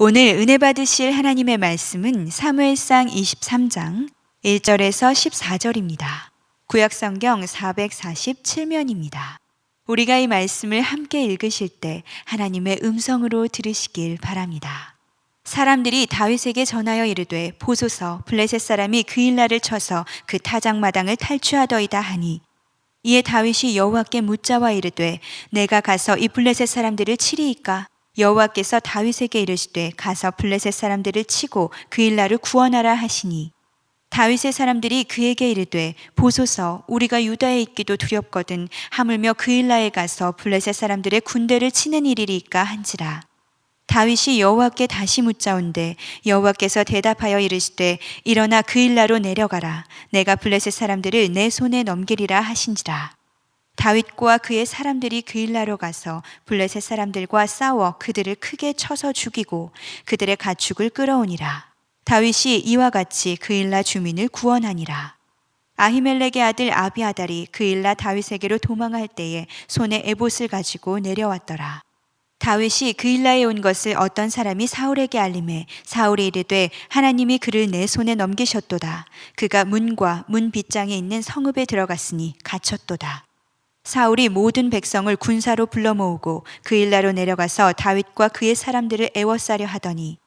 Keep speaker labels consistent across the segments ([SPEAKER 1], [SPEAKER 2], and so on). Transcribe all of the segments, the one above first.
[SPEAKER 1] 오늘 은혜 받으실 하나님의 말씀은 사무엘상 23장 1절에서 14절입니다. 구약성경 447면입니다. 우리가 이 말씀을 함께 읽으실 때 하나님의 음성으로 들으시길 바랍니다. 사람들이 다윗에게 전하여 이르되 보소서 블레셋 사람이 그일라를 쳐서 그 타작마당을 탈취하더이다 하니, 이에 다윗이 여호와께 묻자와 이르되 내가 가서 이 블레셋 사람들을 치리이까? 여호와께서 다윗에게 이르시되 가서 블레셋 사람들을 치고 그일라를 구원하라 하시니, 다윗의 사람들이 그에게 이르되 보소서 우리가 유다에 있기도 두렵거든 하물며 그일라에 가서 블레셋 사람들의 군대를 치는 일이리까 한지라. 다윗이 여호와께 다시 묻자온데 여호와께서 대답하여 이르시되 일어나 그일라로 내려가라. 내가 블레셋 사람들을 내 손에 넘기리라 하신지라. 다윗과 그의 사람들이 그일라로 가서 블레셋 사람들과 싸워 그들을 크게 쳐서 죽이고 그들의 가축을 끌어오니라. 다윗이 이와 같이 그일라 주민을 구원하니라. 아히멜렉의 아들 아비아달이 그일라 다윗에게로 도망할 때에 손에 에봇을 가지고 내려왔더라. 다윗이 그일라에 온 것을 어떤 사람이 사울에게 알림해 사울이 이르되 하나님이 그를 내 손에 넘기셨도다. 그가 문과 문 빗장에 있는 성읍에 들어갔으니 갇혔도다. 사울이 모든 백성을 군사로 불러 모으고 그일라로 내려가서 다윗과 그의 사람들을 애워싸려 하더니,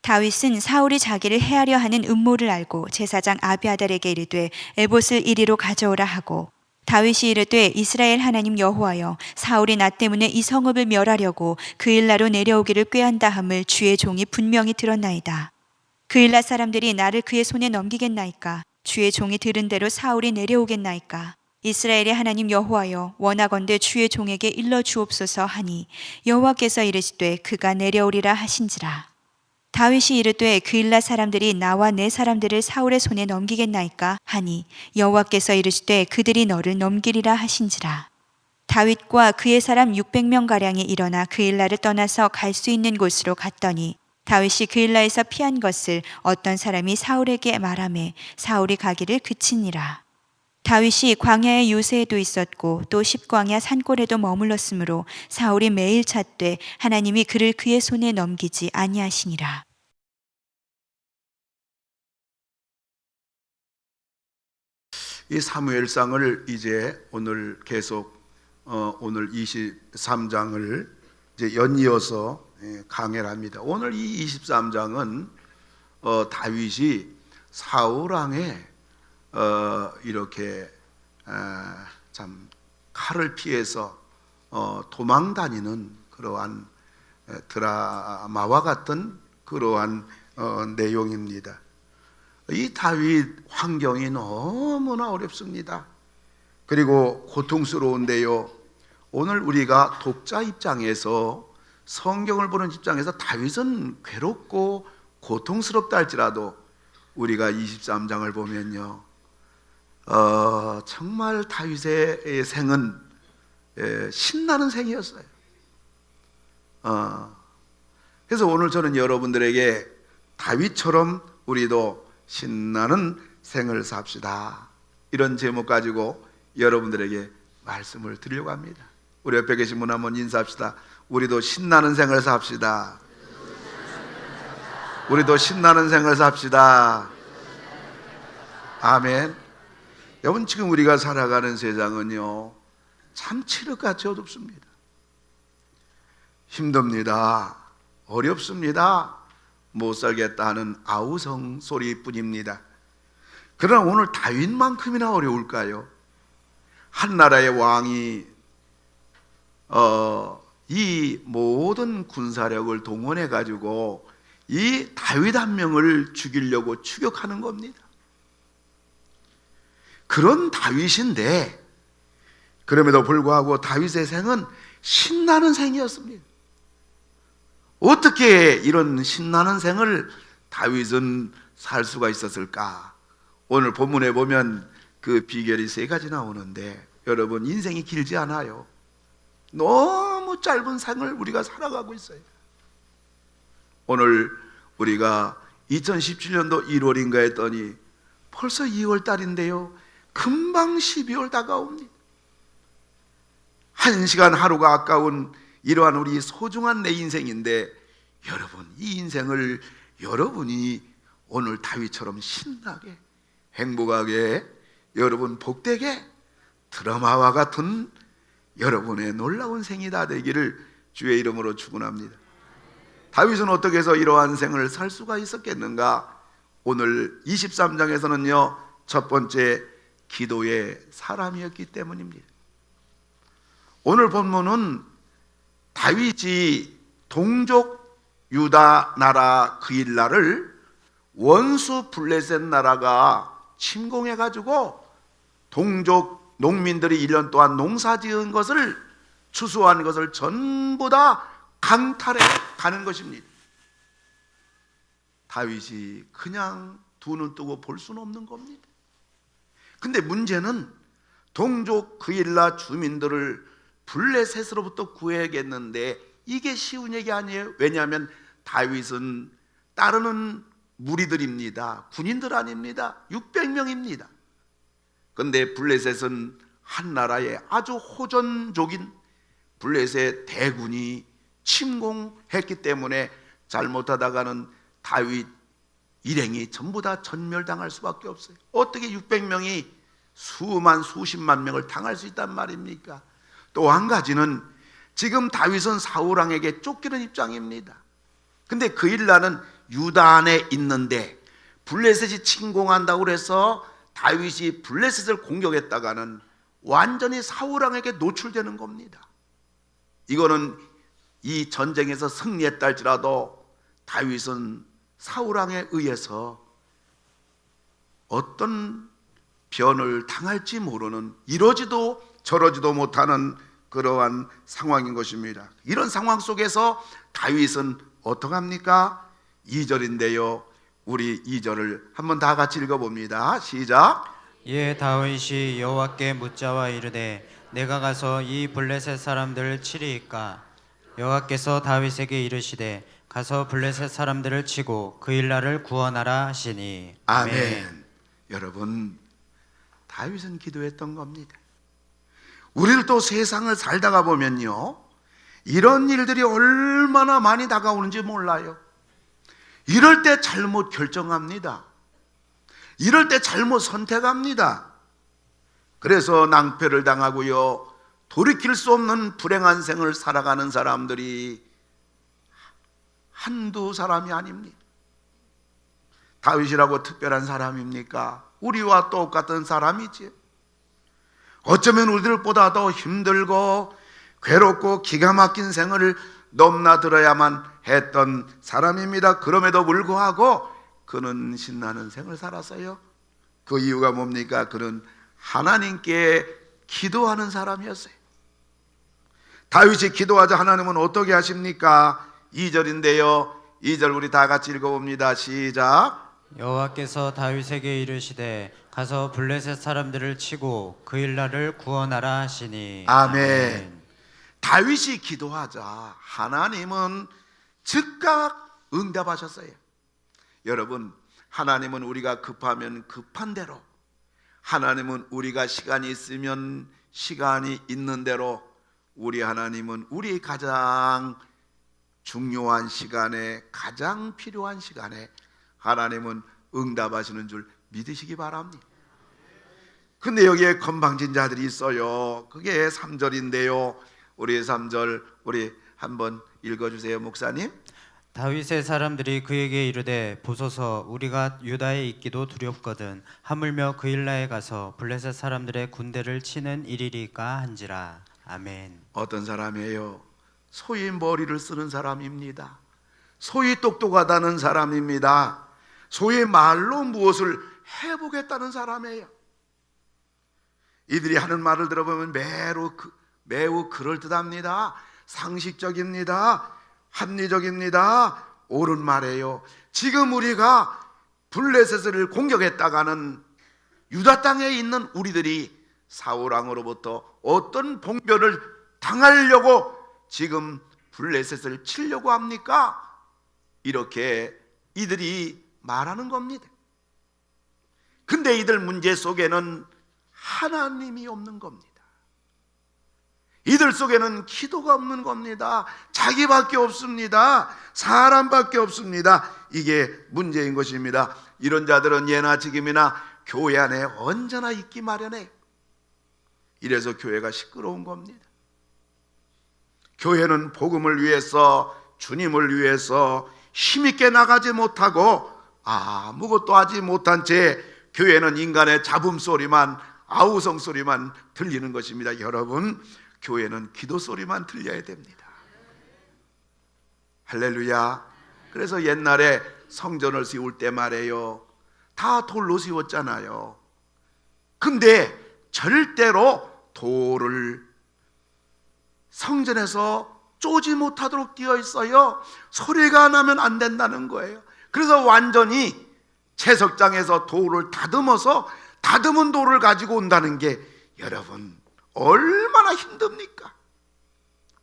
[SPEAKER 1] 다윗은 사울이 자기를 해하려 하는 음모를 알고 제사장 아비아달에게 이르되 에봇을 이리로 가져오라 하고, 다윗이 이르되 이스라엘 하나님 여호와여, 사울이 나 때문에 이 성읍을 멸하려고 그일라로 내려오기를 꾀한다 함을 주의 종이 분명히 들었나이다. 그일라 사람들이 나를 그의 손에 넘기겠나이까? 주의 종이 들은 대로 사울이 내려오겠나이까? 이스라엘의 하나님 여호와여, 원하건대 주의 종에게 일러 주옵소서 하니, 여호와께서 이르시되 그가 내려오리라 하신지라. 다윗이 이르되 그일라 사람들이 나와 내 사람들을 사울의 손에 넘기겠나이까 하니, 여호와께서 이르시되 그들이 너를 넘기리라 하신지라. 다윗과 그의 사람 600명 가량이 일어나 그일라를 떠나서 갈 수 있는 곳으로 갔더니, 다윗이 그일라에서 피한 것을 어떤 사람이 사울에게 말하매 사울이 가기를 그치니라. 다윗이 광야의 요새에도 있었고 또 십광야 산골에도 머물렀으므로 사울이 매일 찾되 하나님이 그를 그의 손에 넘기지 아니하시니라.
[SPEAKER 2] 이 사무엘상을 이제 오늘 계속 오늘 23장을 이제 연이어서 강해를 합니다. 오늘 이 23장은 다윗이 사울 왕의 이렇게 참 칼을 피해서 도망 다니는 그러한 드라마와 같은 그러한 내용입니다. 이 다윗 환경이 너무나 어렵습니다. 그리고 고통스러운데요. 오늘 우리가 독자 입장에서 성경을 보는 입장에서 다윗은 괴롭고 고통스럽다 할지라도 우리가 23장을 보면요, 정말 다윗의 생은 신나는 생이었어요. 그래서 오늘 저는 여러분들에게 다윗처럼 우리도 신나는 생을 삽시다, 이런 제목 가지고 여러분들에게 말씀을 드리려고 합니다. 우리 옆에 계신 분 한번 인사합시다. 우리도 신나는 생을 삽시다. 우리도 신나는 생을 삽시다. 아멘. 여러분, 지금 우리가 살아가는 세상은요, 참 칠흑같이 어둡습니다. 힘듭니다. 어렵습니다. 못 살겠다 하는 아우성 소리뿐입니다. 그러나 오늘 다윗만큼이나 어려울까요? 한 나라의 왕이 이 모든 군사력을 동원해 가지고 이 다윗 한 명을 죽이려고 추격하는 겁니다. 그런 다윗인데, 그럼에도 불구하고 다윗의 생은 신나는 생이었습니다. 어떻게 이런 신나는 생을 다윗은 살 수가 있었을까? 오늘 본문에 보면 그 비결이 세 가지 나오는데, 여러분, 인생이 길지 않아요. 너무 짧은 생을 우리가 살아가고 있어요. 오늘 우리가 2017년도 1월인가 했더니 벌써 2월 달인데요, 금방 12월 다가옵니다. 한 시간 하루가 아까운 이러한 우리 소중한 내 인생인데 여러분, 이 인생을 여러분이 오늘 다윗처럼 신나게, 행복하게, 여러분 복되게 드라마와 같은 여러분의 놀라운 생이 다 되기를 주의 이름으로 축원합니다. 다윗은 어떻게 해서 이러한 생을 살 수가 있었겠는가? 오늘 23장에서는요, 첫 번째, 기도의 사람이었기 때문입니다. 오늘 본문은 다윗이 동족 유다 나라 그일라를 원수 블레셋 나라가 침공해 가지고 동족 농민들이 1년 동안 농사 지은 것을, 추수한 것을 전부 다 강탈해 가는 것입니다. 다윗이 그냥 두 눈 뜨고 볼 수는 없는 겁니다. 근데 문제는 동족 그일라 주민들을 블레셋으로부터 구해야겠는데 이게 쉬운 얘기 아니에요. 왜냐하면 다윗은 따르는 무리들입니다. 군인들 아닙니다. 600명입니다. 근데 블레셋은 한 나라의 아주 호전족인 블레셋 대군이 침공했기 때문에 잘못하다가는 다윗 일행이 전부 다 전멸당할 수밖에 없어요. 어떻게 600명이 수십만 명을 당할 수 있단 말입니까? 또 한 가지는 지금 다윗은 사울왕에게 쫓기는 입장입니다. 근데 그일라는 유다 안에 있는데 블레셋이 침공한다고 해서 다윗이 블레셋을 공격했다가는 완전히 사울왕에게 노출되는 겁니다. 이거는 이 전쟁에서 승리했다 할지라도 다윗은 사울왕에 의해서 어떤 변을 당할지 모르는, 이러지도 저러지도 못하는 그러한 상황인 것입니다. 이런 상황 속에서 다윗은 어떡합니까? 2절인데요, 우리 2절을 한번 다 같이 읽어봅니다. 시작.
[SPEAKER 3] 이에 다윗이 여호와께 묻자와 이르되 내가 가서 이 블레셋 사람들을 치리이까? 여호와께서 다윗에게 이르시되 가서 블레셋 사람들을 치고 그일라를 구원하라 하시니.
[SPEAKER 2] 아멘. 여러분, 다윗은 기도했던 겁니다. 우리를 또 세상을 살다가 보면요, 이런 일들이 얼마나 많이 다가오는지 몰라요. 이럴 때 잘못 결정합니다. 이럴 때 잘못 선택합니다. 그래서 낭패를 당하고요, 돌이킬 수 없는 불행한 생을 살아가는 사람들이 한두 사람이 아닙니다. 다윗이라고 특별한 사람입니까? 우리와 똑같은 사람이지. 어쩌면 우리들보다 더 힘들고 괴롭고 기가 막힌 생을 넘나들어야만 했던 사람입니다. 그럼에도 불구하고 그는 신나는 생을 살았어요. 그 이유가 뭡니까? 그는 하나님께 기도하는 사람이었어요. 다윗이 기도하자 하나님은 어떻게 하십니까? 2절인데요, 2절 우리 다 같이 읽어봅니다. 시작.
[SPEAKER 3] 여호와께서 다윗에게 이르시되 가서 블레셋 사람들을 치고 그일라를 구원하라 하시니.
[SPEAKER 2] 아멘. 다윗이 기도하자 하나님은 즉각 응답하셨어요. 여러분, 하나님은 우리가 급하면 급한 대로, 하나님은 우리가 시간이 있으면 시간이 있는 대로, 우리 하나님은 우리 가장 중요한 시간에, 가장 필요한 시간에 하나님은 응답하시는 줄 믿으시기 바랍니다. 근데 여기에 건방진 자들이 있어요. 그게 3절인데요 우리 3절 우리 한번 읽어주세요, 목사님.
[SPEAKER 3] 다윗의 사람들이 그에게 이르되 보소서 우리가 유다에 있기도 두렵거든 하물며 그일라에 가서 블레셋 사람들의 군대를 치는 일이리까 한지라. 아멘.
[SPEAKER 2] 어떤 사람이에요? 소위 머리를 쓰는 사람입니다. 소위 똑똑하다는 사람입니다. 소위 말로 무엇을 해보겠다는 사람이에요. 이들이 하는 말을 들어보면 매우 그럴듯합니다. 상식적입니다. 합리적입니다. 옳은 말이에요. 지금 우리가 블레셋을 공격했다가는 유다 땅에 있는 우리들이 사울왕으로부터 어떤 봉변을 당하려고 지금 블레셋을 치려고 합니까? 이렇게 이들이 말하는 겁니다. 근데 이들 문제 속에는 하나님이 없는 겁니다. 이들 속에는 기도가 없는 겁니다. 자기밖에 없습니다. 사람밖에 없습니다. 이게 문제인 것입니다. 이런 자들은 예나 지금이나 교회 안에 언제나 있기 마련해. 이래서 교회가 시끄러운 겁니다. 교회는 복음을 위해서, 주님을 위해서 힘있게 나가지 못하고 아무것도 하지 못한 채 교회는 인간의 잡음 소리만, 아우성 소리만 들리는 것입니다. 여러분, 교회는 기도 소리만 들려야 됩니다. 할렐루야. 그래서 옛날에 성전을 세울 때 말이에요, 다 돌로 세웠잖아요. 근데 절대로 돌을 성전에서 쪼지 못하도록 되어 있어요. 소리가 나면 안 된다는 거예요. 그래서 완전히 채석장에서 돌을 다듬어서 다듬은 돌을 가지고 온다는 게 여러분 얼마나 힘듭니까?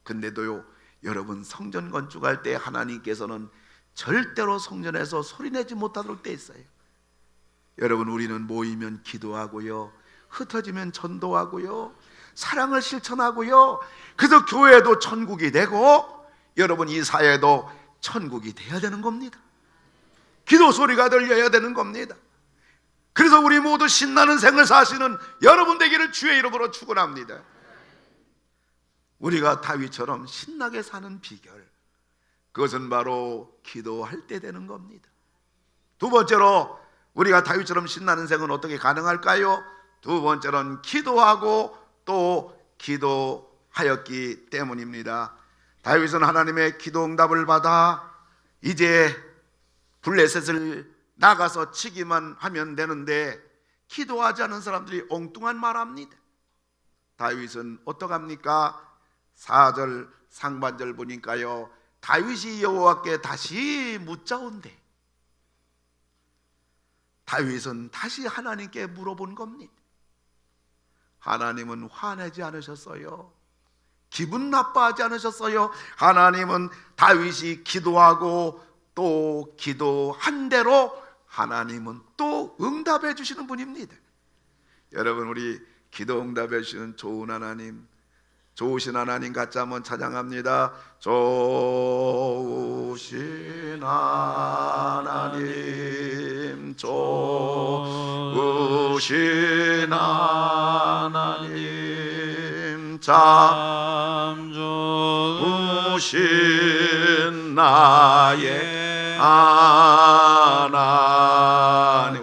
[SPEAKER 2] 근데도요, 여러분, 성전 건축할 때 하나님께서는 절대로 성전에서 소리내지 못하도록 돼 있어요. 여러분, 우리는 모이면 기도하고요, 흩어지면 전도하고요, 사랑을 실천하고요. 그래서 교회도 천국이 되고 여러분, 이 사회도 천국이 돼야 되는 겁니다. 기도 소리가 들려야 되는 겁니다. 그래서 우리 모두 신나는 생을 사시는 여러분 되기를 주의 이름으로 축원합니다. 우리가 다윗처럼 신나게 사는 비결, 그것은 바로 기도할 때 되는 겁니다. 두 번째로, 우리가 다윗처럼 신나는 생은 어떻게 가능할까요? 두 번째로는 기도하고 또 기도하였기 때문입니다. 다윗은 하나님의 기도 응답을 받아 이제 블레셋을 나가서 치기만 하면 되는데 기도하지 않은 사람들이 엉뚱한 말 합니다. 다윗은 어떡합니까? 4절 상반절 보니까요, 다윗이 여호와께 다시 묻자온대. 다윗은 다시 하나님께 물어본 겁니다. 하나님은 화내지 않으셨어요. 기분 나빠하지 않으셨어요. 하나님은 다윗이 기도하고 또 기도한 대로 하나님은 또 응답해 주시는 분입니다. 여러분, 우리 기도 응답해 주시는 좋은 하나님, 좋으신 하나님 같이 한번 찬양합니다. 좋으신 하나님, 좋으신 하나님, 참 좋으신 나의 하나님.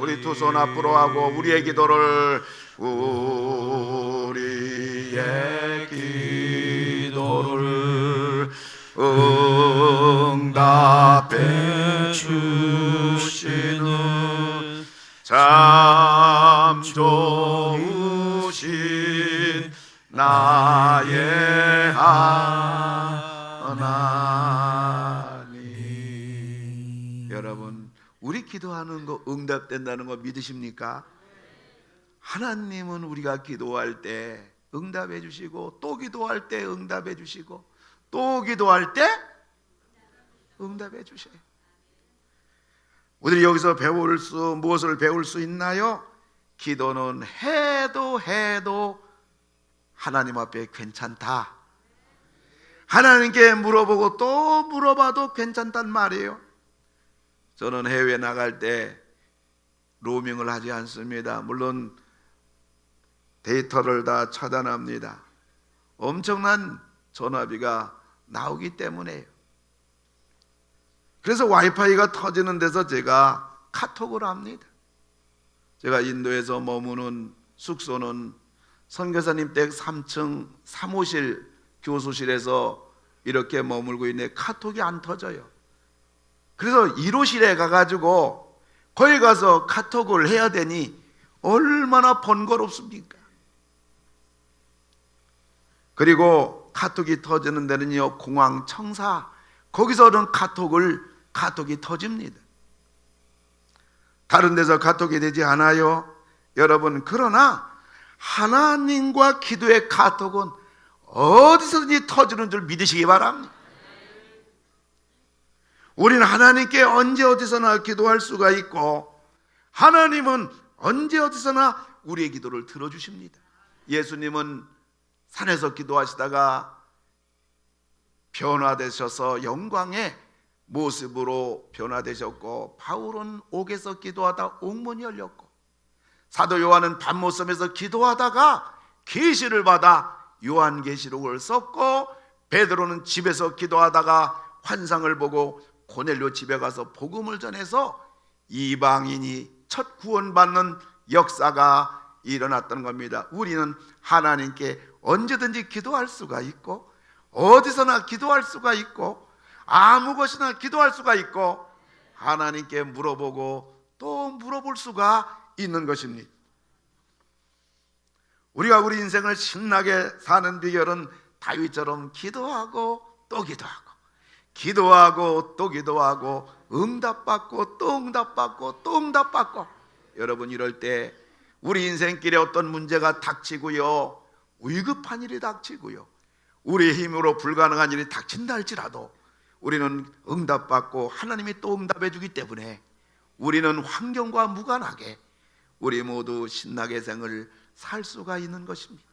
[SPEAKER 2] 우리 두 손 앞으로 하고 우리의 기도를, 우리의 기도를 응답해 주시는 참 좋으신 나의 하나님. 여러분, 우리 기도하는 거 응답된다는 거 믿으십니까? 하나님은 우리가 기도할 때 응답해 주시고, 또 기도할 때 응답해 주시고, 또 기도할 때 응답해 주셔요. 우리가 여기서 무엇을 배울 수 있나요? 기도는 해도 하나님 앞에 괜찮다. 하나님께 물어보고 또 물어봐도 괜찮단 말이에요. 저는 해외 나갈 때 로밍을 하지 않습니다. 물론 데이터를 다 차단합니다. 엄청난 전화비가 나오기 때문에요. 그래서 와이파이가 터지는 데서 제가 카톡을 합니다. 제가 인도에서 머무는 숙소는 선교사님 댁 3층 사무실 교수실에서 이렇게 머물고 있는데 카톡이 안 터져요. 그래서 1호실에 가가지고 거기 가서 카톡을 해야 되니 얼마나 번거롭습니까? 그리고 카톡이 터지는 데는요, 공항 청사, 거기서는 카톡이 터집니다. 다른 데서 카톡이 되지 않아요. 여러분, 그러나 하나님과 기도의 카톡은 어디서든지 터지는 줄 믿으시기 바랍니다. 우리는 하나님께 언제 어디서나 기도할 수가 있고, 하나님은 언제 어디서나 우리의 기도를 들어주십니다. 예수님은 산에서 기도하시다가 변화되셔서 영광의 모습으로 변화되셨고, 바울은 옥에서 기도하다 옥문이 열렸고, 사도 요한은 밤모섬에서 기도하다가 계시를 받아 요한계시록을 썼고, 베드로는 집에서 기도하다가 환상을 보고 고넬료 집에 가서 복음을 전해서 이방인이 첫 구원받는 역사가 일어났던 겁니다. 우리는 하나님께 언제든지 기도할 수가 있고, 어디서나 기도할 수가 있고, 아무 것이나 기도할 수가 있고, 하나님께 물어보고 또 물어볼 수가 있는 것입니다. 우리가 우리 인생을 신나게 사는 비결은 다윗처럼 기도하고 또 기도하고, 기도하고 또 기도하고, 응답받고 또 응답받고 또 응답받고. 여러분, 이럴 때 우리 인생길에 어떤 문제가 닥치고요, 위급한 일이 닥치고요, 우리의 힘으로 불가능한 일이 닥친다 할지라도 우리는 응답받고 하나님이 또 응답해 주기 때문에 우리는 환경과 무관하게 우리 모두 신나게 생을 살 수가 있는 것입니다.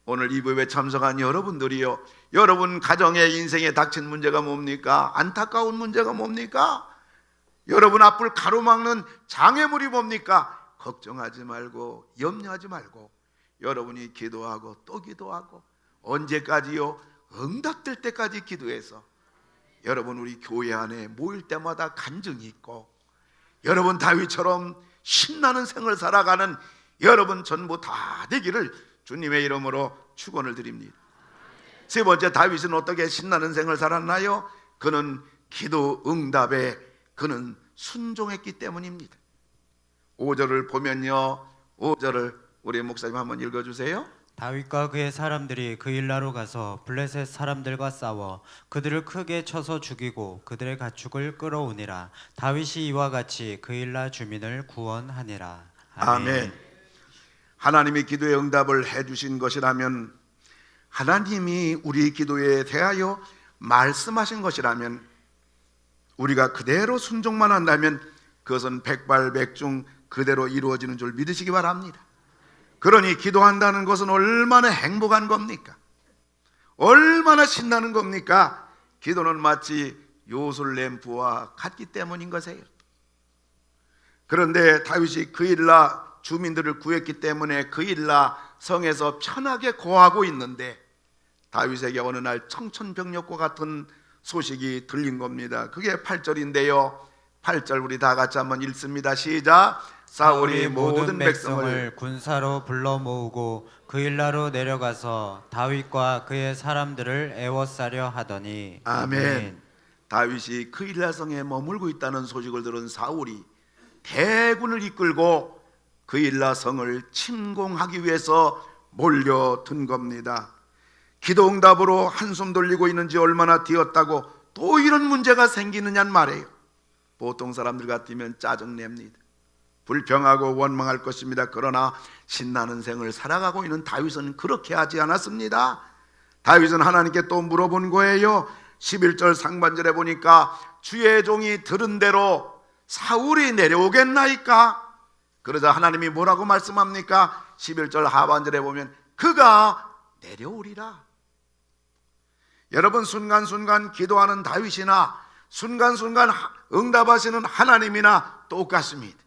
[SPEAKER 2] 오늘 이 예배에 참석한 여러분들이요, 여러분 가정에 인생에 닥친 문제가 뭡니까? 안타까운 문제가 뭡니까? 여러분 앞을 가로막는 장애물이 뭡니까? 걱정하지 말고 염려하지 말고 여러분이 기도하고 또 기도하고, 언제까지요? 응답될 때까지 기도해서 여러분 우리 교회 안에 모일 때마다 간증이 있고, 여러분 다윗처럼 신나는 생을 살아가는 여러분 전부 다 되기를 주님의 이름으로 축원을 드립니다. 세 번째, 다윗은 어떻게 신나는 생을 살았나요? 그는 기도 응답에 그는 순종했기 때문입니다. 5절을 보면요, 5절을 우리 목사님 한번 읽어주세요.
[SPEAKER 3] 다윗과 그의 사람들이 그일라로 가서 블레셋 사람들과 싸워 그들을 크게 쳐서 죽이고 그들의 가축을 끌어오니라. 다윗이 이와 같이 그일라 주민을 구원하니라.
[SPEAKER 2] 아멘. 하나님이 기도의 응답을 해주신 것이라면, 하나님이 우리 기도에 대하여 말씀하신 것이라면, 우리가 그대로 순종만 한다면 그것은 백발백중 그대로 이루어지는 줄 믿으시기 바랍니다. 그러니 기도한다는 것은 얼마나 행복한 겁니까? 얼마나 신나는 겁니까? 기도는 마치 요술램프와 같기 때문인 것이에요. 그런데 다윗이 그일라 주민들을 구했기 때문에 그일라 성에서 편하게 거하고 있는데, 다윗에게 어느 날 청천벽력과 같은 소식이 들린 겁니다. 그게 8절인데요 8절 우리 다 같이 한번 읽습니다. 시작. 사울이 모든 백성을
[SPEAKER 3] 군사로 불러 모으고 그일라로 내려가서 다윗과 그의 사람들을 애워싸려 하더니.
[SPEAKER 2] 아멘. 다윗이 그일라 성에 머물고 있다는 소식을 들은 사울이 대군을 이끌고 그일라 성을 침공하기 위해서 몰려든 겁니다. 기도 응답으로 한숨 돌리고 있는지 얼마나 되었다고 또 이런 문제가 생기느냐는 말이에요. 보통 사람들 같으면 짜증냅니다. 불평하고 원망할 것입니다. 그러나 신나는 생을 살아가고 있는 다윗은 그렇게 하지 않았습니다. 다윗은 하나님께 또 물어본 거예요. 11절 상반절에 보니까 주의 종이 들은 대로 사울이 내려오겠나이까? 그러자 하나님이 뭐라고 말씀합니까? 11절 하반절에 보면 그가 내려오리라. 여러분, 순간순간 기도하는 다윗이나 순간순간 응답하시는 하나님이나 똑같습니다.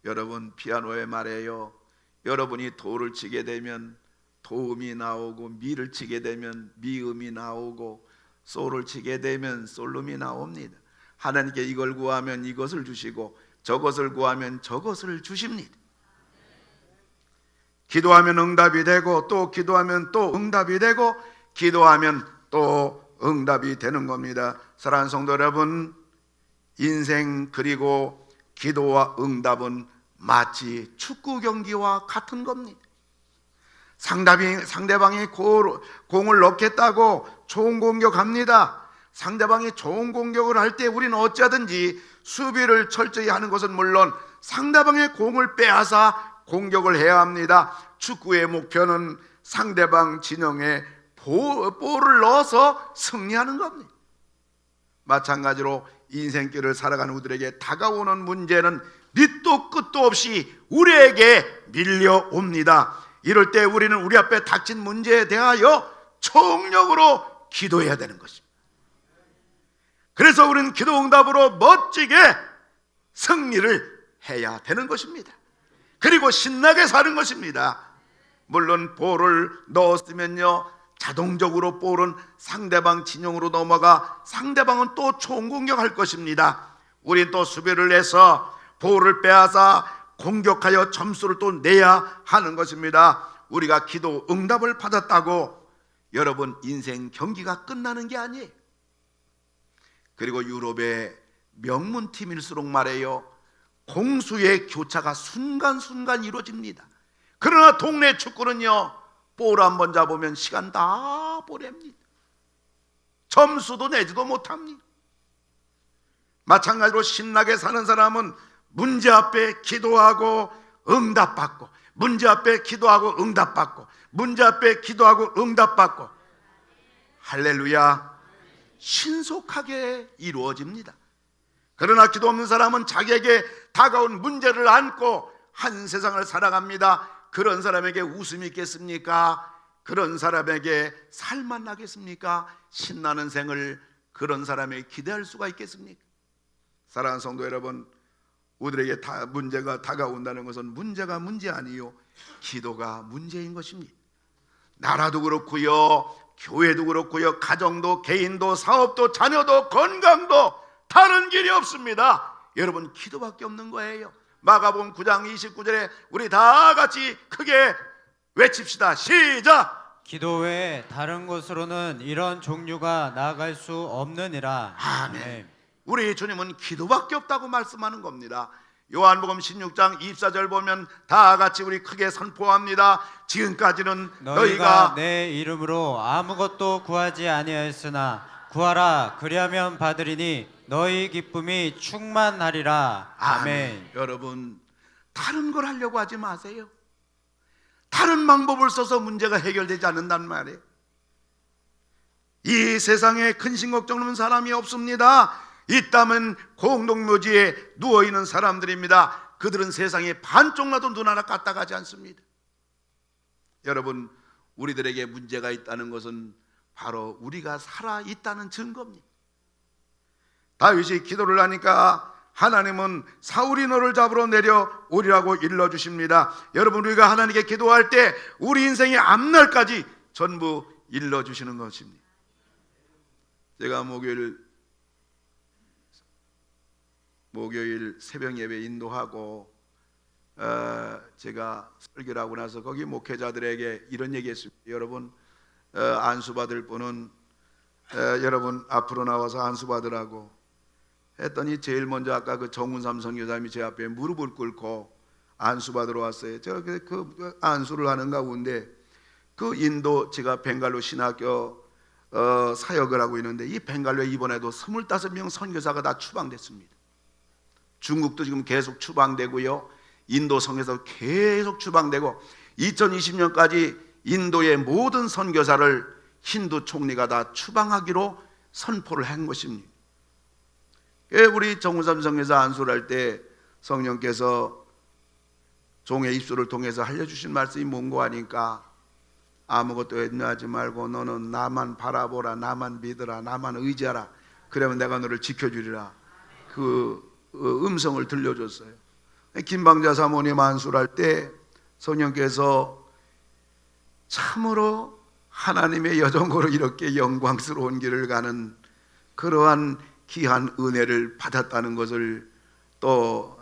[SPEAKER 2] 여러분, 피아노의 말이에요. 여러분이 도를 치게 되면 도음이 나오고, 미를 치게 되면 미음이 나오고, 솔을 치게 되면 솔음이 나옵니다. 하나님께 이걸 구하면 이것을 주시고, 저것을 구하면 저것을 주십니다. 기도하면 응답이 되고, 또 기도하면 또 응답이 되고, 기도하면 또 응답이 되는 겁니다. 사랑하는 성도 여러분, 인생 그리고 기도와 응답은 마치 축구 경기와 같은 겁니다. 상대방이 공을 넣겠다고 좋은 공격합니다. 상대방이 좋은 공격을 할 때 우리는 어찌하든지 수비를 철저히 하는 것은 물론 상대방의 공을 빼앗아 공격을 해야 합니다. 축구의 목표는 상대방 진영에 볼을 넣어서 승리하는 겁니다. 마찬가지로 인생길을 살아가는 우리들에게 다가오는 문제는 밑도 끝도 없이 우리에게 밀려옵니다. 이럴 때 우리는 우리 앞에 닥친 문제에 대하여 총력으로 기도해야 되는 것입니다. 그래서 우리는 기도 응답으로 멋지게 승리를 해야 되는 것입니다. 그리고 신나게 사는 것입니다. 물론 볼을 넣었으면요, 자동적으로 볼은 상대방 진영으로 넘어가 상대방은 또 총공격할 것입니다. 우린 또 수비를 해서 볼을 빼앗아 공격하여 점수를 또 내야 하는 것입니다. 우리가 기도 응답을 받았다고 여러분 인생 경기가 끝나는 게 아니에요. 그리고 유럽의 명문팀일수록 말해요, 공수의 교차가 순간순간 이루어집니다. 그러나 동네 축구는요, 볼 한 번 잡으면 시간 다 보냅니다. 점수도 내지도 못합니다. 마찬가지로 신나게 사는 사람은 문제 앞에 기도하고 응답받고, 문제 앞에 기도하고 응답받고, 문제 앞에 기도하고 응답받고, 할렐루야, 신속하게 이루어집니다. 그러나 기도 없는 사람은 자기에게 다가온 문제를 안고 한 세상을 살아갑니다. 그런 사람에게 웃음이 있겠습니까? 그런 사람에게 살만 나겠습니까? 신나는 생을 그런 사람에게 기대할 수가 있겠습니까? 사랑하는 성도 여러분, 우리에게 문제가 다가온다는 것은 문제가 문제 아니요, 기도가 문제인 것입니다. 나라도 그렇고요, 교회도 그렇고요, 가정도, 개인도, 사업도, 자녀도, 건강도 다른 길이 없습니다. 여러분, 기도밖에 없는 거예요. 마가복음 9장 29절에 우리 다 같이 크게 외칩시다. 시작!
[SPEAKER 3] 기도 외에 다른 곳으로는 이런 종류가 나아갈 수 없느니라.
[SPEAKER 2] 아멘. 우리 주님은 기도밖에 없다고 말씀하는 겁니다. 요한복음 16장 24절 보면 다 같이 우리 크게 선포합니다. 지금까지는 너희가
[SPEAKER 3] 내 이름으로 아무것도 구하지 아니하였으나 구하라 그리하면 받으리니 너희 기쁨이 충만하리라. 아멘.
[SPEAKER 2] 여러분, 다른 걸 하려고 하지 마세요. 다른 방법을 써서 문제가 해결되지 않는단 말이에요. 이 세상에 근심 걱정 없는 사람이 없습니다. 있다면 공동묘지에 누워있는 사람들입니다. 그들은 세상에 반쪽나도 눈 하나 까딱하지 않습니다. 여러분, 우리들에게 문제가 있다는 것은 바로 우리가 살아있다는 증거입니다. 다윗이 기도를 하니까 하나님은 사울이 너를 잡으러 내려오리라고 일러주십니다. 여러분, 우리가 하나님께 기도할 때 우리 인생의 앞날까지 전부 일러주시는 것입니다. 제가 목요일 새벽 예배 인도하고 제가 설교를 하고 나서 거기 목회자들에게 이런 얘기했습니다. 여러분, 안수받을 분은 여러분 앞으로 나와서 안수받으라고 했더니 제일 먼저 아까 그 정운삼 선교사님이 제 앞에 무릎을 꿇고 안수받으러 왔어요. 제가 그 안수를 하는 가운데 그 인도, 제가 벵갈로 신학교 사역을 하고 있는데 이 벵갈로에 이번에도 25명 선교사가 다 추방됐습니다. 중국도 지금 계속 추방되고요, 인도 성에서 계속 추방되고 2020년까지 인도의 모든 선교사를 힌두 총리가 다 추방하기로 선포를 한 것입니다. 우리 정우삼 선교사 안수를 할 때 성령께서 종의 입술을 통해서 알려주신 말씀이 뭔고 하니까 아무것도 염려하지 말고 너는 나만 바라보라, 나만 믿으라, 나만 의지하라. 그러면 내가 너를 지켜주리라. 그 음성을 들려줬어요. 김방자 사모님 안수를 할 때 성령께서 참으로 하나님의 여정으로 이렇게 영광스러운 길을 가는 그러한 귀한 은혜를 받았다는 것을 또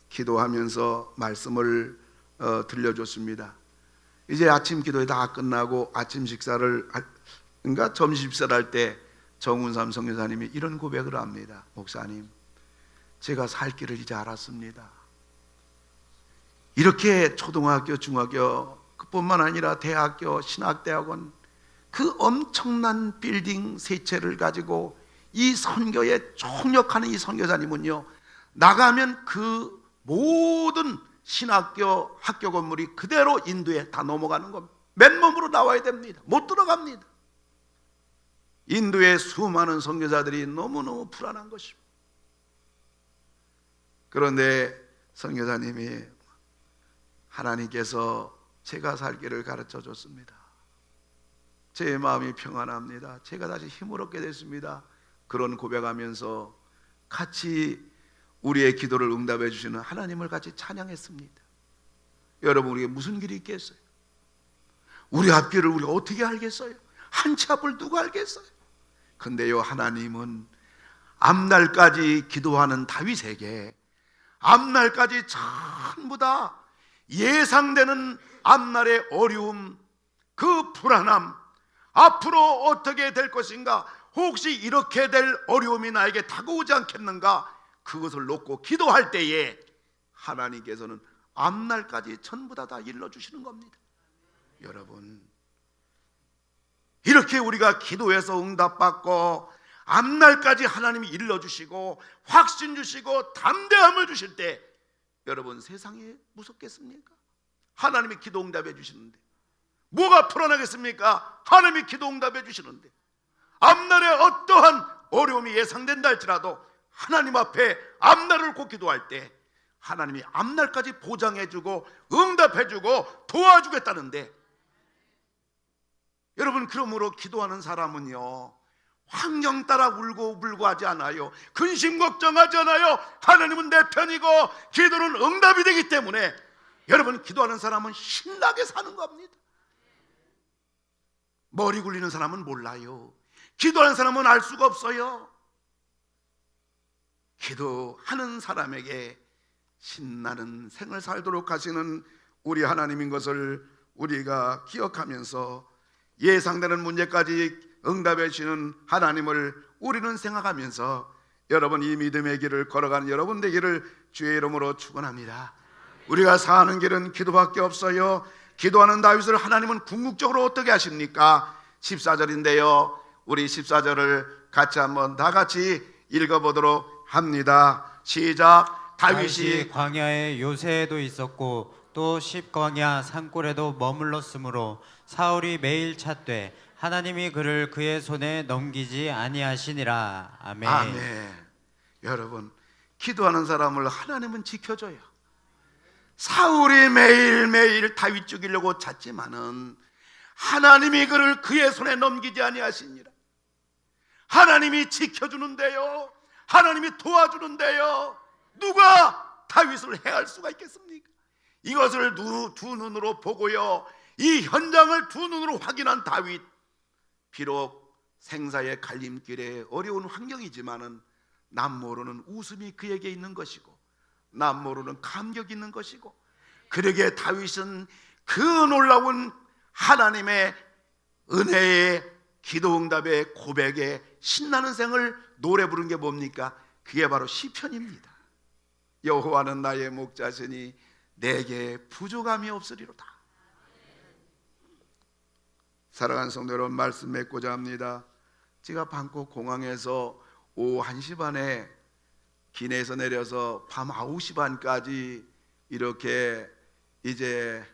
[SPEAKER 2] 기도하면서 말씀을 들려줬습니다. 이제 아침 기도에 다 끝나고 아침 식사를 그러니까 점심 식사를 할 때 정운삼 선교사님이 이런 고백을 합니다. 목사님, 제가 살 길을 이제 알았습니다. 이렇게 초등학교, 중학교 그뿐만 아니라 대학교, 신학대학원 그 엄청난 빌딩 세 채를 가지고 이 선교에 총력하는 이 선교사님은요, 나가면 그 모든 신학교 학교 건물이 그대로 인도에 다 넘어가는 겁니다. 맨몸으로 나와야 됩니다. 못 들어갑니다. 인도의 수많은 선교사들이 너무너무 불안한 것입니다. 그런데 선교사님이 하나님께서 제가 살 길을 가르쳐 줬습니다. 제 마음이 평안합니다. 제가 다시 힘을 얻게 됐습니다. 그런 고백하면서 같이 우리의 기도를 응답해 주시는 하나님을 같이 찬양했습니다. 여러분, 우리에게 무슨 길이 있겠어요? 우리 앞길을 우리가 어떻게 알겠어요? 한 치 앞을 누가 알겠어요? 근데요, 하나님은 앞날까지 기도하는 다윗에게 앞날까지 전부 다 예상되는 앞날의 어려움, 그 불안함, 앞으로 어떻게 될 것인가, 혹시 이렇게 될 어려움이 나에게 다가오지 않겠는가, 그것을 놓고 기도할 때에 하나님께서는 앞날까지 전부 다 일러주시는 겁니다. 여러분, 이렇게 우리가 기도해서 응답받고 앞날까지 하나님이 일러주시고 확신 주시고 담대함을 주실 때, 여러분, 세상이 무섭겠습니까? 하나님이 기도 응답해 주시는데 뭐가 불안하겠습니까? 하나님이 기도 응답해 주시는데, 앞날에 어떠한 어려움이 예상된다 할지라도 하나님 앞에 앞날을 꼭 기도할 때 하나님이 앞날까지 보장해주고 응답해주고 도와주겠다는데, 여러분, 그러므로 기도하는 사람은요, 환경 따라 울고 불고 하지 않아요. 근심 걱정하지 않아요. 하나님은 내 편이고 기도는 응답이 되기 때문에 여러분, 기도하는 사람은 신나게 사는 겁니다. 머리 굴리는 사람은 몰라요. 기도하는 사람은 알 수가 없어요. 기도하는 사람에게 신나는 생을 살도록 하시는 우리 하나님인 것을 우리가 기억하면서 예상되는 문제까지 응답해 주시는 하나님을 우리는 생각하면서 여러분, 이 믿음의 길을 걸어가는 여러분 되기를 주의 이름으로 축원합니다. 우리가 사는 길은 기도밖에 없어요. 기도하는 다윗을 하나님은 궁극적으로 어떻게 하십니까? 14절인데요 우리 14절을 같이 한번 다 같이 읽어보도록 합니다. 시작.
[SPEAKER 3] 다윗이 광야에 요새에도 있었고 또 십광야 산골에도 머물렀으므로 사울이 매일 찾되 하나님이 그를 그의 손에 넘기지 아니하시니라. 아멘.
[SPEAKER 2] 아멘. 여러분, 기도하는 사람을 하나님은 지켜줘요. 사울이 매일매일 다윗 죽이려고 찾지만은 하나님이 그를 그의 손에 넘기지 아니하시니라. 하나님이 지켜주는데요, 하나님이 도와주는데요, 누가 다윗을 해할 수가 있겠습니까? 이것을 두 눈으로 보고요, 이 현장을 두 눈으로 확인한 다윗, 비록 생사의 갈림길에 어려운 환경이지만은 남 모르는 웃음이 그에게 있는 것이고 남 모르는 감격이 있는 것이고, 그러기에 다윗은 그 놀라운 하나님의 은혜의 기도응답의 고백에 신나는 생을 노래 부른 게 뭡니까? 그게 바로 시편입니다. 여호와는 나의 목자시니 내게 부족함이 없으리로다. 사랑하는 성도 여러분, 말씀 맺고자 합니다. 제가 방콕 공항에서 오후 1시 반에 기내에서 내려서 밤 9시 반까지 이렇게 이제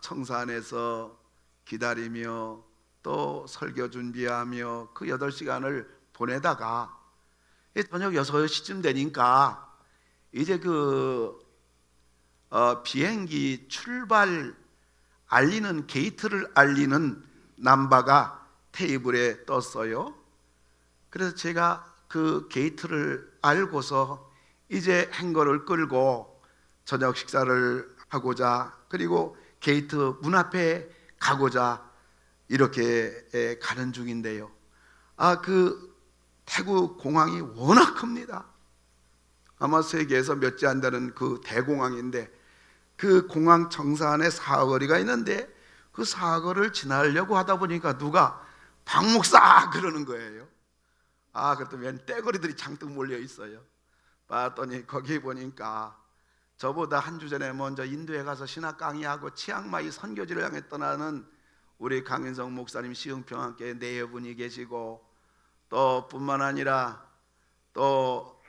[SPEAKER 2] 청산에서 기다리며 또 설교 준비하며 그 8시간을 보내다가 저녁 6시쯤 되니까 이제 비행기 출발 알리는, 게이트를 알리는 남바가 테이블에 떴어요. 그래서 제가 그 게이트를 알고서 이제 행거를 끌고 저녁 식사를 하고자, 그리고 게이트 문 앞에 가고자 이렇게 가는 중인데요, 그 태국 공항이 워낙 큽니다. 아마 세계에서 몇 지 안 되는 그 대공항인데, 그 공항 정사 안에 사거리가 있는데 그 사거리를 지나려고 하다 보니까 누가 박 목사 그러는 거예요. 그랬더니 웬 떼거리들이 잔뜩 몰려 있어요. 봤더니 거기 보니까 저보다 한 주 전에 먼저 인도에 가서 신학 강의하고 치앙마이 선교지를 향해 떠나는 우리 강인성 목사님, 시흥평안교회 내여분이 계시고, 또 뿐만 아니라 또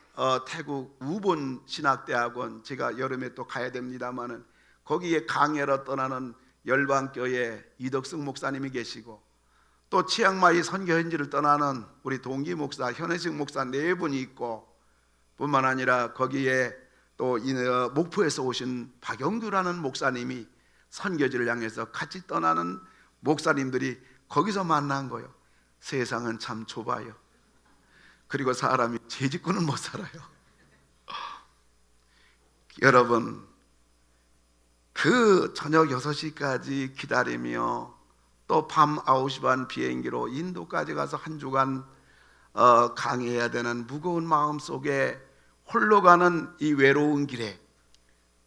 [SPEAKER 2] 태국 우본 신학대학원, 제가 여름에 또 가야 됩니다만은 거기에 강의하러 떠나는 열방교회 이덕승 목사님이 계시고, 또 치앙마이 선교현지를 떠나는 우리 동기 목사 현혜식 목사 네 분이 있고, 뿐만 아니라 거기에 또 목포에서 오신 박영규라는 목사님이 선교지를 향해서 같이 떠나는 목사님들이 거기서 만난 거예요. 세상은 참 좁아요. 그리고 사람이 제 짓고는 못 살아요. 여러분, 그 저녁 6시까지 기다리며 또 밤 9시 반 비행기로 인도까지 가서 한 주간 강의해야 되는 무거운 마음 속에 홀로 가는 이 외로운 길에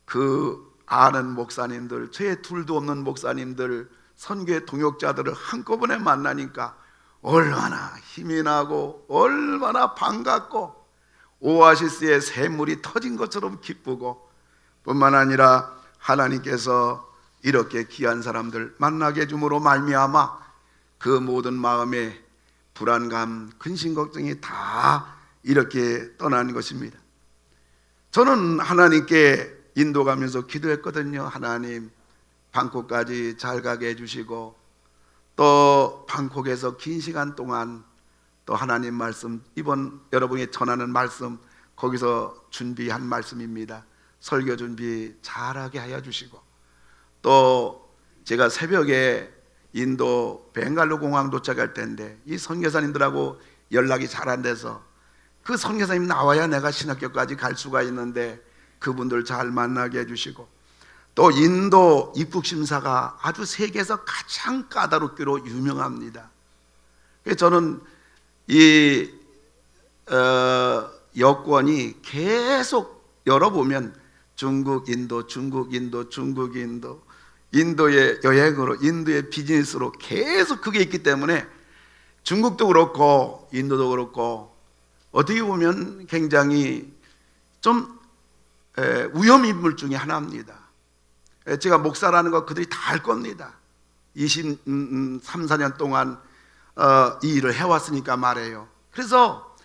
[SPEAKER 2] 그 아는 목사님들, 저의 둘도 없는 목사님들, 선교의 동역자들을 한꺼번에 만나니까 얼마나 힘이 나고 얼마나 반갑고 오아시스의 샘물이 터진 것처럼 기쁘고, 뿐만 아니라 하나님께서 이렇게 귀한 사람들 만나게 해줌으로 말미암아 그 모든 마음의 불안감, 근심 걱정이 다 이렇게 떠나는 것입니다. 저는 하나님께 인도 가면서 기도했거든요. 하나님, 방콕까지 잘 가게 해주시고 또 방콕에서 긴 시간 동안 또 하나님 말씀, 이번 여러분이 전하는 말씀 거기서 준비한 말씀입니다. 설교 준비 잘하게 하여 주시고, 또 제가 새벽에 인도 벵갈루 공항 도착할 때인데 이 선교사님들하고 연락이 잘 안 돼서 그 선교사님 나와야 내가 신학교까지 갈 수가 있는데 그분들 잘 만나게 해주시고, 또 인도 입국심사가 아주 세계에서 가장 까다롭기로 유명합니다. 그래서 저는 이 여권이 계속 열어보면 중국, 인도, 중국, 인도, 중국, 인도, 인도의 여행으로, 인도의 비즈니스로 계속 그게 있기 때문에 중국도 그렇고 인도도 그렇고 어떻게 보면 굉장히 좀 위험인물 중에 하나입니다. 제가 목사라는 거 그들이 다 알 겁니다. 23, 4년 동안 이 일을 해왔으니까 말해요. 그래서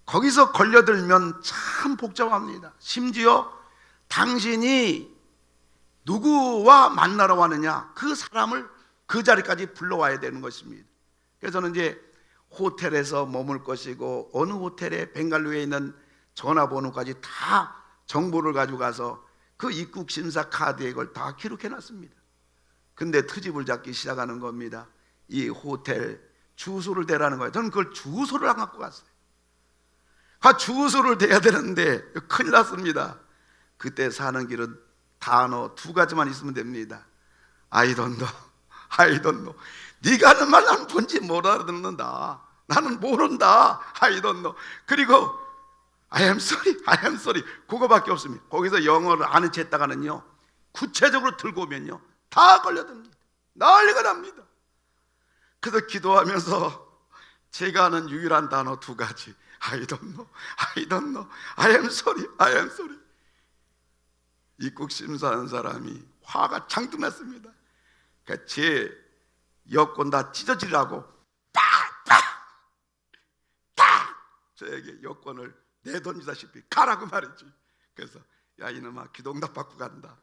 [SPEAKER 2] 거기서 걸려들면 참 복잡합니다. 심지어 당신이 누구와 만나러 왔느냐, 그 사람을 그 자리까지 불러와야 되는 것입니다. 그래서 저는 이제 호텔에서 머물 것이고 어느 호텔에 벵갈루에 있는 전화번호까지 다 정보를 가지고 가서 그 입국 심사 카드에 이걸 다 기록해 놨습니다. 근데 트집을 잡기 시작하는 겁니다. 이 호텔 주소를 대라는 거예요. 저는 그걸 주소를 안 갖고 갔어요. 주소를 대야 되는데 큰일 났습니다. 그때 사는 길은 단어 2가지만 있으면 됩니다. I don't know, I don't know. 네가 하는 말 나는 뭔지 못 알아듣는다. 나는 모른다. I don't know. 그리고 I am sorry, I am sorry. 그거밖에 없습니다. 거기서 영어를 아는 채 했다가는요, 구체적으로 들고 오면요 다 걸려듭니다. 난리가 납니다. 그래서 기도하면서 제가 아는 유일한 단어 2가지, I don't know, I don't know, I am sorry, I am sorry. 입국 심사하는 사람이 화가 잔뜩 났습니다. 그러니까 제 여권 다 찢어지라고 저에게 여권을 내던지다시피 가라고 말했지. 그래서 야 이놈아, 기도응답 받고 간다.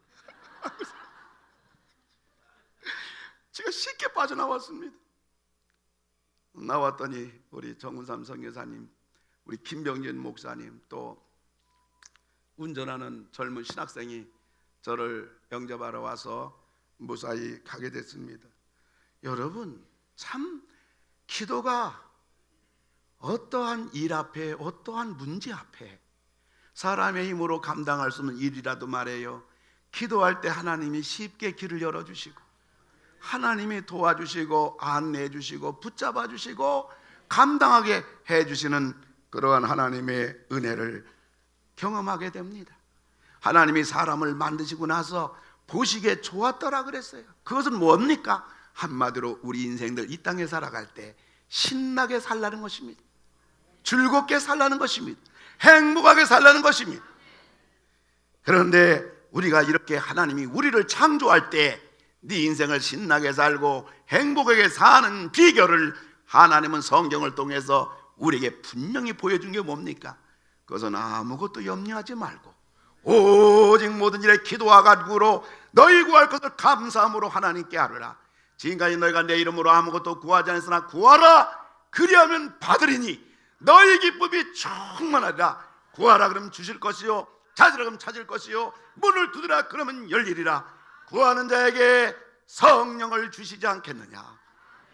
[SPEAKER 2] 제가 쉽게 빠져나왔습니다. 나왔더니 우리 정운삼 선교사님, 우리 김병진 목사님, 또 운전하는 젊은 신학생이 저를 영접하러 와서 무사히 가게 됐습니다. 여러분, 참 기도가 어떠한 일 앞에, 어떠한 문제 앞에 사람의 힘으로 감당할 수 없는 일이라도 말해요, 기도할 때 하나님이 쉽게 길을 열어주시고 하나님이 도와주시고 안내해 주시고 붙잡아 주시고 감당하게 해주시는 그러한 하나님의 은혜를 경험하게 됩니다. 하나님이 사람을 만드시고 나서 보시기에 좋았더라 그랬어요. 그것은 뭡니까? 한마디로 우리 인생들 이 땅에 살아갈 때 신나게 살라는 것입니다. 즐겁게 살라는 것입니다. 행복하게 살라는 것입니다. 그런데 우리가 이렇게 하나님이 우리를 창조할 때 네 인생을 신나게 살고 행복하게 사는 비결을 하나님은 성경을 통해서 우리에게 분명히 보여준 게 뭡니까? 그것은 아무것도 염려하지 말고 오직 모든 일에 기도와 간구로 너희 구할 것을 감사함으로 하나님께 아뢰라. 지금까지 너희가 내 이름으로 아무것도 구하지 않았으나 구하라, 그리하면 받으리니 너희 기쁨이 충만하리라. 구하라 그러면 주실 것이요, 찾으라 그러면 찾을 것이요, 문을 두드라 그러면 열리리라. 구하는 자에게 성령을 주시지 않겠느냐.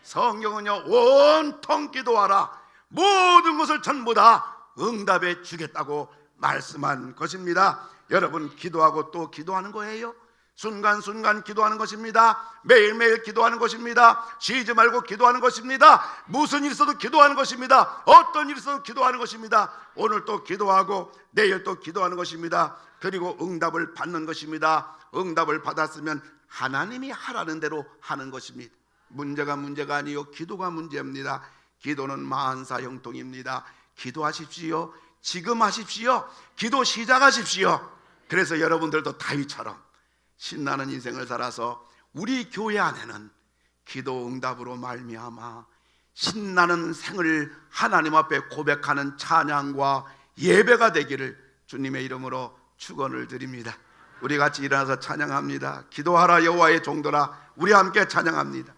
[SPEAKER 2] 성경은요, 온통 기도하라, 모든 것을 전부 다 응답해 주겠다고 말씀한 것입니다. 여러분, 기도하고 또 기도하는 거예요. 순간순간 기도하는 것입니다. 매일매일 기도하는 것입니다. 쉬지 말고 기도하는 것입니다. 무슨 일 있어도 기도하는 것입니다. 어떤 일 있어도 기도하는 것입니다. 오늘 또 기도하고 내일 또 기도하는 것입니다. 그리고 응답을 받는 것입니다. 응답을 받았으면 하나님이 하라는 대로 하는 것입니다. 문제가 아니요, 기도가 문제입니다. 기도는 만사 형통입니다. 기도하십시오. 지금 하십시오. 기도 시작하십시오. 그래서 여러분들도 다윗처럼 신나는 인생을 살아서 우리 교회 안에는 기도 응답으로 말미암아 신나는 생을 하나님 앞에 고백하는 찬양과 예배가 되기를 주님의 이름으로 축원을 드립니다. 우리 같이 일어나서 찬양합니다. 기도하라 여호와의 종들아, 우리 함께 찬양합니다.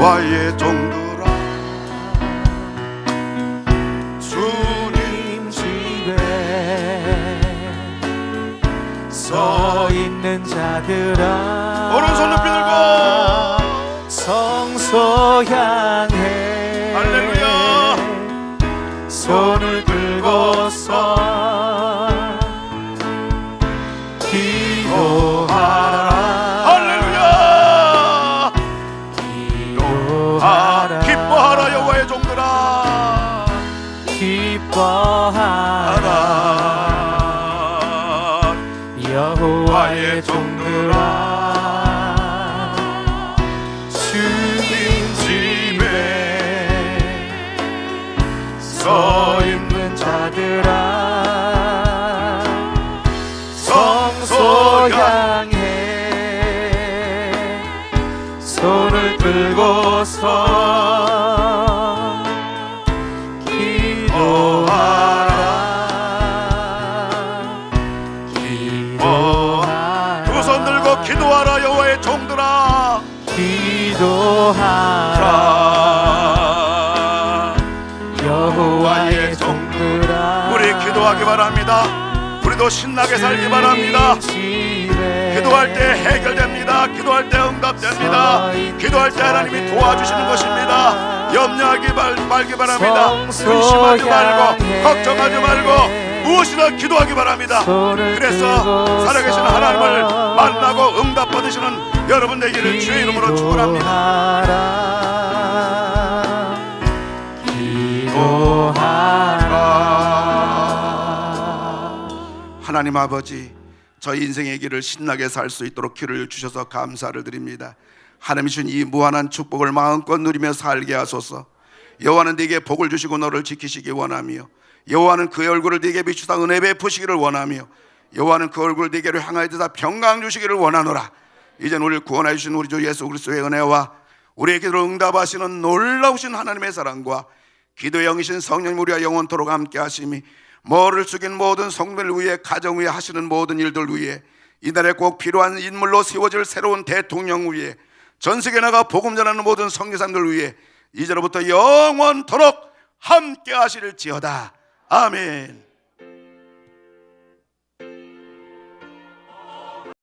[SPEAKER 2] 와의 종들아, 주님
[SPEAKER 4] 집에 서 있는 자들아,
[SPEAKER 2] 오른손 높이 들고
[SPEAKER 4] 성소 향해
[SPEAKER 2] 할렐루야
[SPEAKER 4] 손을 들고서 기도하라.
[SPEAKER 2] 기뻐하라 여호와의 종들아,
[SPEAKER 4] 기뻐하라 여호와의 종들아, 주님 집에 서 있는 자들아, 성소 향해 손을 들고서 기도하라.
[SPEAKER 2] 두 손 들고 기도하라 여호와의 종들아,
[SPEAKER 4] 기도하라 여호와의 종들아.
[SPEAKER 2] 우리 기도하기 바랍니다. 우리도 신나게 살기 바랍니다. 기도할 때 해결됩니다. 기도할 때 응답됩니다. 기도할 때 하나님이 도와주시는 것입니다. 염려하지 말기 바랍니다. 근심하지 말고 걱정하지 말고 무엇이나 기도하기 바랍니다. 그래서 살아계신 하나님을 만나고 응답 받으시는 여러분 되기를 주의 이름으로 축원합니다.
[SPEAKER 4] 기도하라.
[SPEAKER 2] 하나님 아버지, 저희 인생의 길을 신나게 살 수 있도록 길을 주셔서 감사를 드립니다. 하나님 주신 이 무한한 축복을 마음껏 누리며 살게 하소서. 여호와는 네게 복을 주시고 너를 지키시기 원하며, 여호와는 그의 얼굴을 네게 비추사 은혜 베푸시기를 원하며, 여호와는 그 얼굴을 네게로 향하여 드사 평강 주시기를 원하노라. 이젠 우리를 구원하여 주신 우리 주 예수 그리스도의 은혜와 우리의 기도를 응답하시는 놀라우신 하나님의 사랑과 기도의 영이신 성령님 우리와 영원토록 함께 하심이, 머리를 숙인 모든 성도를 위해, 가정 위해 하시는 모든 일들 위해, 이날에 꼭 필요한 인물로 세워질 새로운 대통령 위해, 전세계 나가 복음 전하는 모든 선교사님들 위해 이제로부터 영원토록 함께 하실지어다. 아멘.